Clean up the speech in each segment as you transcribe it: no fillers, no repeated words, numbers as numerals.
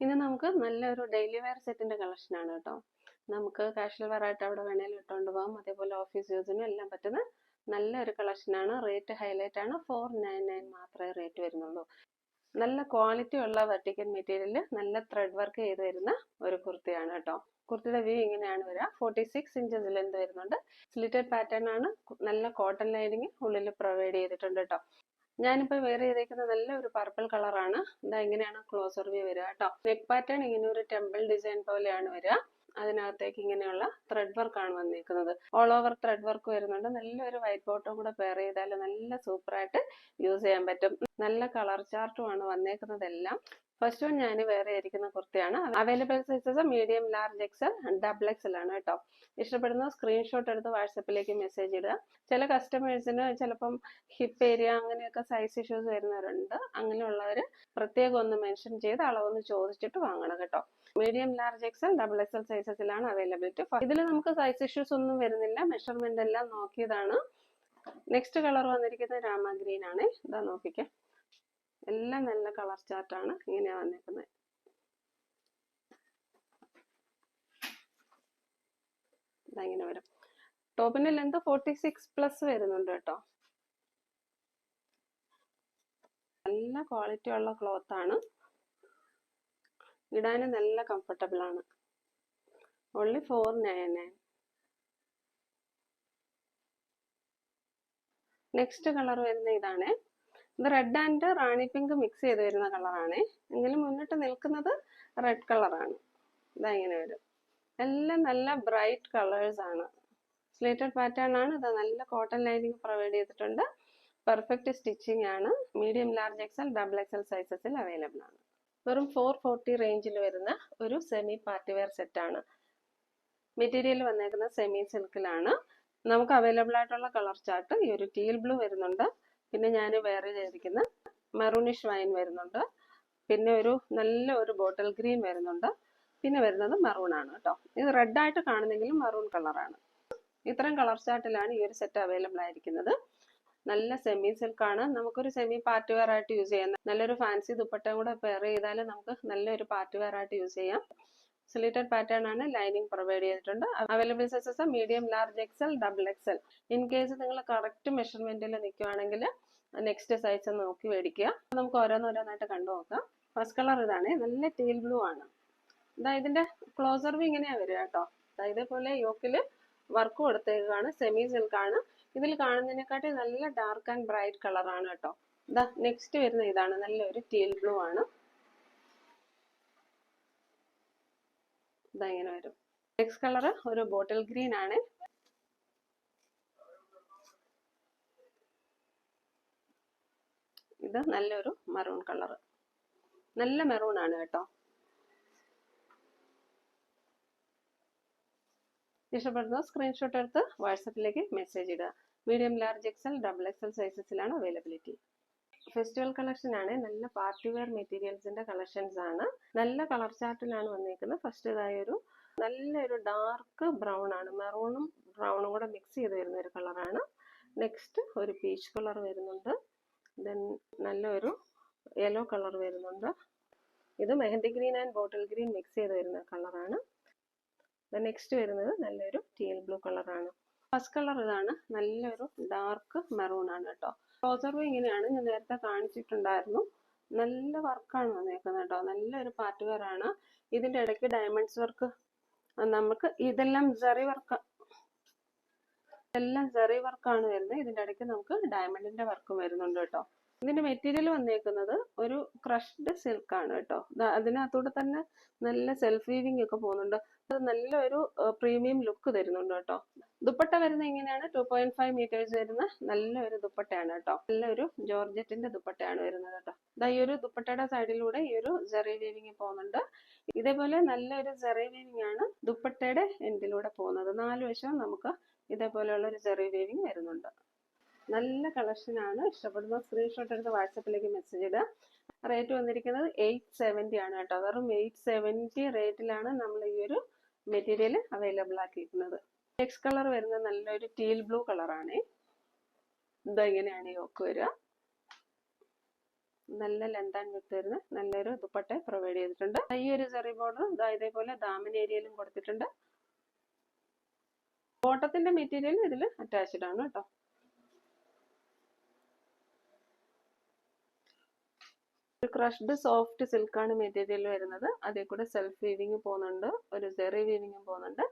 ഇനി നമുക്ക് നല്ലൊരു ഡെയിലി വെയർ സെറ്റിന്റെ കളക്ഷൻ ആണ് കേട്ടോ. നമുക്ക് കാഷ്വൽ വെയർ ആയിട്ട് അവിടെ വേണേലും ഇട്ടുകൊണ്ട് പോകാം. അതേപോലെ ഓഫീസ് യൂസിനും എല്ലാം പറ്റുന്ന നല്ലൊരു കളക്ഷൻ ആണ്. റേറ്റ് ഹൈലൈറ്റ് ആണ്. 499 മാത്രമേ റേറ്റ് വരുന്നുള്ളൂ. നല്ല ക്വാളിറ്റി ഉള്ള വെർട്ടിക്കൽ മെറ്റീരിയൽ നല്ല ത്രെഡ് വർക്ക് ചെയ്ത് വരുന്ന ഒരു കുർത്തിയാണ് കേട്ടോ. കുർത്തിയുടെ വ്യൂ ഇങ്ങനെയാണ് വരിക. 46 ഇഞ്ചസ് ലെന്ത് വരുന്നുണ്ട്. സ്ലിറ്റഡ് പാറ്റേൺ ആണ്. നല്ല കോട്ടൺ ലൈനിങ് ഉള്ളിൽ പ്രൊവൈഡ് ചെയ്തിട്ടുണ്ട് കേട്ടോ. ഞാനിപ്പോൾ വെയർ ചെയ്തേക്കുന്ന നല്ല ഒരു പർപ്പിൾ കളറാണ്. ഇതാ ഇങ്ങനെയാണ് ക്ലോസർ വ്യൂ വരിക കേട്ടോ. നെക്ക് പാറ്റേൺ ഇങ്ങനെ ഒരു ടെമ്പിൾ ഡിസൈൻ പോലെയാണ് വരിക. അതിനകത്തേക്ക് ഇങ്ങനെയുള്ള ത്രെഡ് വർക്ക് ആണ് വന്നിരിക്കുന്നത്. ഓൾ ഓവർ ത്രെഡ് വർക്ക് വരുന്നുണ്ട്. നല്ലൊരു വൈറ്റ് ബോട്ടം കൂടെ പെയർ ചെയ്താൽ നല്ല സൂപ്പറായിട്ട് യൂസ് ചെയ്യാൻ പറ്റും. നല്ല കളർ ചാർട്ടും ആണ് വന്നേക്കുന്നതെല്ലാം. ഫസ്റ്റ് വൺ ഞാൻ വേറെ ചെയ്തിരിക്കുന്ന കുർത്തിയാണ്. Available sizes medium, large, XL, double XL ആണ് കേട്ടോ. ഇഷ്ടപ്പെടുന്ന സ്ക്രീൻഷോട്ട് എടുത്ത് വാട്സപ്പിലേക്ക് മെസ്സേജ് ഇടുക. ചില കസ്റ്റമേഴ്സിന് ചിലപ്പം ഹിപ്പ് ഏരിയ അങ്ങനെയൊക്കെ സൈസ് ഇഷ്യൂസ് വരുന്നവരുണ്ട്. അങ്ങനെയുള്ളവർ പ്രത്യേകം ഒന്ന് മെൻഷൻ ചെയ്ത് അളവൊന്ന് ചോദിച്ചിട്ട് വാങ്ങണം കേട്ടോ. Medium, large, XL, double XL സൈസസിലാണ് അവൈലബിലിറ്റി. ഇതിൽ നമുക്ക് സൈസ് ഇഷ്യൂസ് ഒന്നും വരുന്നില്ല. മെഷർമെന്റ് എല്ലാം നോക്കിയതാണ്. നെക്സ്റ്റ് കളർ വന്നിരിക്കുന്നത് രാമ ഗ്രീൻ ആണ്. ഇതാ നോക്കിക്കേ, എല്ലാം നല്ല കളർ ചാർട്ടാണ്. ഇങ്ങനെയാ വന്നിരിക്കുന്നത്. ഇങ്ങനെ വരും. ടോപ്പിന്റെ ലെന്ത് 46+ വരുന്നുണ്ട് കേട്ടോ. നല്ല ക്വാളിറ്റി ഉള്ള ക്ലോത്ത് ആണ്. ഇടാനും നല്ല കംഫർട്ടബിൾ ആണ്. ഓൺലി 499. നെക്സ്റ്റ് കളർ വരുന്ന ഇതാണ്. ഇത് red and Rani pink mix ചെയ്ത് വരുന്ന കളറാണ്. എങ്കിലും മുന്നിട്ട് നിൽക്കുന്നത് റെഡ് കളറാണ്. ഇതാ ഇങ്ങനെ വരും. എല്ലാം നല്ല ബ്രൈറ്റ് കളേഴ്സ് ആണ്. സ്ലേറ്റഡ് പാറ്റേൺ ആണ്. ഇത് നല്ല കോട്ടൺ ലൈനിങ് പ്രൊവൈഡ് ചെയ്തിട്ടുണ്ട്. പെർഫെക്റ്റ് സ്റ്റിച്ചിങ് ആണ്. Medium, large, XL, double XL സൈസസിൽ അവൈലബിൾ ആണ്. വെറും 440 റേഞ്ചിൽ വരുന്ന ഒരു സെമി പാർട്ടി വെയർ സെറ്റ് ആണ്. മെറ്റീരിയൽ വന്നേക്കുന്ന സെമി സിൽക്കിലാണ്. നമുക്ക് അവൈലബിൾ ആയിട്ടുള്ള കളർ ചാർട്ട് ഈ ഒരു ടീൽ ബ്ലൂ വരുന്നുണ്ട്. പിന്നെ ഞാൻ വേറെ ചെയ്തിരിക്കുന്ന മെറൂണിഷ് വൈൻ വരുന്നുണ്ട്. പിന്നെ ഒരു നല്ല ഒരു ബോട്ടിൽ ഗ്രീൻ വരുന്നുണ്ട്. പിന്നെ വരുന്നത് മെറൂൺ ആണ് കേട്ടോ. ഇത് റെഡ് ആയിട്ട് കാണുന്നെങ്കിലും മെറൂൺ കളറാണ്. ഇത്തരം കളർ ചാർട്ടിലാണ് ഈ ഒരു സെറ്റ് അവൈലബിൾ ആയിരിക്കുന്നത്. നല്ല സെമി സിൽക്ക് ആണ്. നമുക്കൊരു സെമി പാർട്ടി വെയർ ആയിട്ട് യൂസ് ചെയ്യാം. നല്ലൊരു ഫാൻസി ദുപ്പട്ടയും കൂടെ പെയർ ചെയ്താൽ നമുക്ക് നല്ലൊരു പാർട്ടി വെയർ ആയിട്ട് യൂസ് ചെയ്യാം. സ്ലിറ്റഡ് പാറ്റേൺ ആണ്. ലൈനിങ് പ്രൊവൈഡ് ചെയ്തിട്ടുണ്ട്. Available sizes medium, large, XL, double XL. In case നിങ്ങൾ കറക്റ്റ് മെഷർമെന്റിൽ നിൽക്കുവാണെങ്കിൽ നെക്സ്റ്റ് സൈസ് നോക്കി മേടിക്കുക. നമുക്ക് ഓരോന്നോരോന്നായിട്ട് കണ്ടു നോക്കാം. ഫസ്റ്റ് കളർ ഇതാണ്. നല്ല ടീൽ ബ്ലൂ ആണ്. ഇതാ ഇതിന്റെ ക്ലോസർ വ്യൂ ഇങ്ങനെയാ വരിക കേട്ടോ. ഇതേപോലെ യോക്കില് വർക്ക് കൊടുത്തേക്കാണ്. സെമി സിൽക്ക് ആണ്. ഇതിൽ കാണുന്നതിനെക്കാട്ടി നല്ല ഡാർക്ക് ആൻഡ് ബ്രൈറ്റ് കളറാണ് കേട്ടോ. ഇതാ നെക്സ്റ്റ് വരുന്ന ഇതാണ്. നല്ലൊരു ടീൽ ബ്ലൂ ആണ്. ഇതാ ഇങ്ങനെ വരും. നെക്സ്റ്റ് കളർ ഒരു ബോട്ടിൽ ഗ്രീൻ ആണ്. ഇത് നല്ലൊരു മെറൂൺ കളർ. നല്ല മെറൂൺ ആണ് കേട്ടോ. ഇഷ്ടപ്പെടുന്ന സ്ക്രീൻഷോട്ട് എടുത്ത് വാട്സപ്പിലേക്ക് മെസ്സേജ് ഇടുക. Medium, large, XL, double XL സൈസസിലാണ് അവൈലബിലിറ്റി. ഫെസ്റ്റിവൽ കളക്ഷൻ ആണ്. നല്ല പാർട്ടി വെയർ മെറ്റീരിയൽസിന്റെ കളക്ഷൻസ് ആണ്. നല്ല കളർ ചാർട്ടിലാണ് വന്നിരിക്കുന്നത്. ഫസ്റ്റ് ഇതായൊരു നല്ലൊരു ഡാർക്ക് ബ്രൗൺ ആണ്. മെറൂണും ബ്രൗണും കൂടെ മിക്സ് ചെയ്ത് വരുന്ന ഒരു കളറാണ്. നെക്സ്റ്റ് ഒരു പീച്ച് കളർ വരുന്നുണ്ട്. ദെൻ നല്ലൊരു യെല്ലോ കളർ വരുന്നുണ്ട്. ഇത് mehndi green and bottle green mix ചെയ്ത് വരുന്ന കളറാണ്. നെക്സ്റ്റ് വരുന്നത് നല്ലൊരു ടീൽ ബ്ലൂ കളറാണ്. ഫസ്റ്റ് കളർ ഇതാണ്. നല്ലൊരു ഡാർക്ക് മെറൂൺ ആണ് കേട്ടോ. ക്ലോസർ വ്യൂ ഇങ്ങനെയാണ്. ഞാൻ നേരത്തെ കാണിച്ചിട്ടുണ്ടായിരുന്നു. നല്ല വർക്കാണ് വന്നേക്കുന്നത് കേട്ടോ. നല്ലൊരു പാർട്ടി വെയർ ആണ്. ഇതിന്റെ ഇടയ്ക്ക് ഡയമണ്ട്സ് വർക്ക്, നമുക്ക് ഇതെല്ലാം ജെറി വർക്ക്, എല്ലാം ജെറി വർക്കാണ് വരുന്നത്. ഇതിന്റെ ഇടയ്ക്ക് നമുക്ക് ഡയമണ്ടിന്റെ വർക്കും വരുന്നുണ്ട് കേട്ടോ. ഇതിന്റെ മെറ്റീരിയൽ വന്നേക്കുന്നത് ഒരു ക്രഷ്ഡ് സിൽക്ക് ആണ് കേട്ടോ. അതിനകത്തൂടെ തന്നെ നല്ല സെൽഫ് വീവിംഗ് ഒക്കെ പോകുന്നുണ്ട്. അത് നല്ലൊരു പ്രീമിയം ലുക്ക് തരുന്നുണ്ട് കേട്ടോ. ദുപ്പട്ട വരുന്നത് ഇങ്ങനെയാണ്. 2.5 മീറ്റേഴ്സ് വരുന്ന നല്ലൊരു ദുപ്പട്ടയാണ് കേട്ടോ. നല്ലൊരു ജോർജറ്റിന്റെ ദുപ്പട്ടയാണ് വരുന്നത് കേട്ടോ. ഈ ഒരു ദുപ്പട്ടയുടെ സൈഡിലൂടെ ഈ ഒരു ജെറി വീവിംഗ് പോകുന്നുണ്ട്. ഇതേപോലെ നല്ലൊരു ജെറി വീവിംഗ് ആണ് ദുപ്പട്ടയുടെ എൻഡിലൂടെ പോകുന്നത്. 4 വശവും നമുക്ക് ഇതേപോലെയുള്ള ഒരു ജെറി വീവിംഗ് വരുന്നുണ്ട്. നല്ല കളക്ഷൻ ആണ്. ഇഷ്ടപ്പെടുന്ന സ്ക്രീൻഷോട്ട് എടുത്ത് വാട്സപ്പിലേക്ക് മെസ്സേജ് ഇടുക. റേറ്റ് വന്നിരിക്കുന്നത് 870 ആണ് കേട്ടോ. വെറും 870 റേറ്റിലാണ് നമ്മൾ ഈ ഒരു മെറ്റീരിയൽ അവൈലബിൾ ആക്കിയിരിക്കുന്നത്. നെക്സ്റ്റ് കളർ വരുന്നത് നല്ലൊരു ടീൽ ബ്ലൂ കളറാണ്. ഇതാ ഇങ്ങനെയാണ് യോക്ക് വരിക. നല്ല ലെന്ത് ആൻഡ് വിഡ്ത്ത് വരുന്ന നല്ലൊരു ദുപ്പട്ട പ്രൊവൈഡ് ചെയ്തിട്ടുണ്ട്. ഈ ഒരു ചെറി ബോർഡർ ഇതേപോലെ ദാമൻ ഏരിയയിലും കൊടുത്തിട്ടുണ്ട്. ബോട്ടത്തിന്റെ മെറ്റീരിയൽ ഇതിൽ അറ്റാച്ച്ഡ് ആണ് കേട്ടോ. ഒരു ക്രഷ്ഡ് സോഫ്റ്റ് സിൽക്കാണ് മെറ്റീരിയൽ വരുന്നത്. അതിൽ കൂടെ സെൽഫ് വീവിങ് പോകുന്നുണ്ട്, ഒരു സെറി വീവിങ് പോകുന്നുണ്ട്.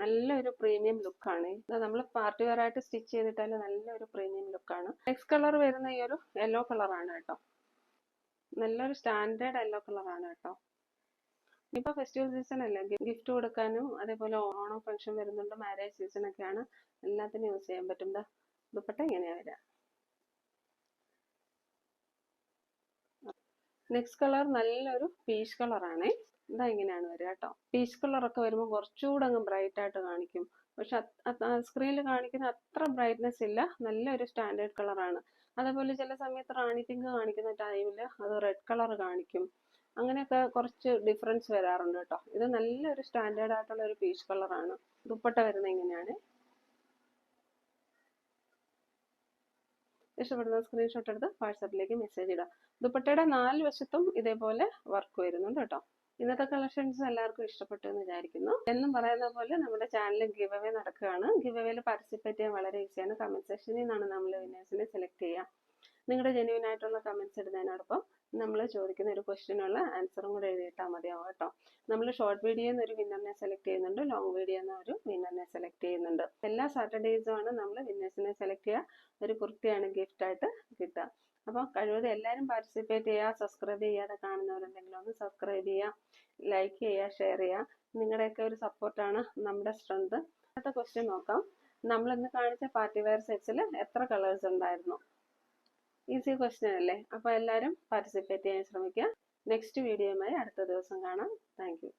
നല്ലൊരു പ്രീമിയം ലുക്കാണ്. ഇത് നമ്മൾ പാർട്ടി വെയർ ആയിട്ട് സ്റ്റിച്ച് ചെയ്തിട്ടാൽ നല്ലൊരു പ്രീമിയം ലുക്കാണ്. നെക്സ്റ്റ് കളർ വരുന്ന ഈ ഒരു യെല്ലോ കളറാണ് കേട്ടോ. നല്ലൊരു സ്റ്റാൻഡേർഡ് യെല്ലോ കളറാണ് കേട്ടോ. ഇപ്പൊ ഫെസ്റ്റിവൽ സീസൺ അല്ലേ, ഗിഫ്റ്റ് കൊടുക്കാനും അതേപോലെ ഓണം ഫംഗ്ഷൻ വരുന്നുണ്ട്, മാരേജ് സീസൺ ഒക്കെയാണ്, എല്ലാത്തിനും യൂസ് ചെയ്യാൻ പറ്റും. ദുപ്പട്ട ഇങ്ങനെയാ വരിക. നെക്സ്റ്റ് കളർ നല്ലൊരു പീച്ച് കളറാണ്. ഇങ്ങനെയാണ് വരിക കേട്ടോ. പീച്ച് കളറൊക്കെ വരുമ്പോൾ കുറച്ചുകൂടെ അങ്ങ് ബ്രൈറ്റ് ആയിട്ട് കാണിക്കും. പക്ഷെ സ്ക്രീനിൽ കാണിക്കുന്ന അത്ര ബ്രൈറ്റ്നെസ് ഇല്ല. നല്ലൊരു സ്റ്റാൻഡേർഡ് കളറാണ്. അതേപോലെ ചില സമയത്ത് റാണി പിങ്ക് കാണിക്കുന്ന ടൈമിൽ അത് റെഡ് കളർ കാണിക്കും. അങ്ങനെയൊക്കെ കുറച്ച് ഡിഫറൻസ് വരാറുണ്ട് കേട്ടോ. ഇത് നല്ലൊരു സ്റ്റാൻഡേർഡ് ആയിട്ടുള്ള ഒരു പീച്ച് കളറാണ്. ദുപ്പട്ട വരുന്നത് ഇങ്ങനെയാണ്. ഇഷ്ടപ്പെടുന്ന സ്ക്രീൻഷോട്ട് എടുത്ത് വാട്സാപ്പിലേക്ക് മെസ്സേജ് ഇടാം. ദുപ്പട്ടയുടെ 4 വശത്തും ഇതേപോലെ വർക്ക് വരുന്നുണ്ട് കേട്ടോ. ഇന്നത്തെ കളക്ഷൻസ് എല്ലാവർക്കും ഇഷ്ടപ്പെട്ടു എന്ന് വിചാരിക്കുന്നു. എന്നും പറയുന്ന പോലെ നമ്മുടെ ചാനലിൽ ഗിവ് അവേ നടക്കുകയാണ്. ഗിവ് അവേയിൽ പാർട്ടിസിപ്പേറ്റ് ചെയ്യാൻ വളരെ ഈസിയാണ്. കമന്റ് സെക്ഷനിൽ നിന്നാണ് നമ്മൾ വിന്നേഴ്സിനെ സെലക്ട് ചെയ്യുക. നിങ്ങളുടെ ജെന്യൂൻ ആയിട്ടുള്ള കമന്റ്സ് ഇടുന്നതിനോടൊപ്പം നമ്മൾ ചോദിക്കുന്ന ഒരു ക്വസ്റ്റ്യനുള്ള ആൻസറും കൂടെ എഴുതിയിട്ടാൽ മതിയാവും കേട്ടോ. നമ്മൾ ഷോർട്ട് വീഡിയോന്ന് ഒരു വിന്നറിനെ സെലക്ട് ചെയ്യുന്നുണ്ട്, ലോങ് വീഡിയോന്ന് ഒരു വിന്നറിനെ സെലക്ട് ചെയ്യുന്നുണ്ട്. എല്ലാ സാറ്റർഡേയ്സും ആണ് നമ്മൾ വിന്നേഴ്സിനെ സെലക്ട് ചെയ്യുക. ഒരു കുർത്തിയാണ് ഗിഫ്റ്റ് ആയിട്ട് കിട്ടുക. അപ്പോൾ കഴിവതും എല്ലാവരും പാർട്ടിസിപ്പേറ്റ് ചെയ്യുക. സബ്സ്ക്രൈബ് ചെയ്യാതെ കാണുന്നവരുണ്ടെങ്കിലും ഒന്ന് സബ്സ്ക്രൈബ് ചെയ്യുക, ലൈക്ക് ചെയ്യുക, ഷെയർ ചെയ്യുക. നിങ്ങളുടെയൊക്കെ ഒരു സപ്പോർട്ടാണ് നമ്മുടെ സ്ട്രെങ്ത്. അടുത്ത ക്വസ്റ്റ്യൻ നോക്കാം. നമ്മൾ ഇന്ന് കാണിച്ച പാർട്ടി വെയർ സെറ്റ്സിൽ എത്ര കളേഴ്സ് ഉണ്ടായിരുന്നു? ഈസി ക്വസ്റ്റ്യൻ അല്ലേ? അപ്പോൾ എല്ലാവരും പാർട്ടിസിപ്പേറ്റ് ചെയ്യാൻ ശ്രമിക്കുക. നെക്സ്റ്റ് വീഡിയോയുമായി അടുത്ത ദിവസം കാണാം. Thank you.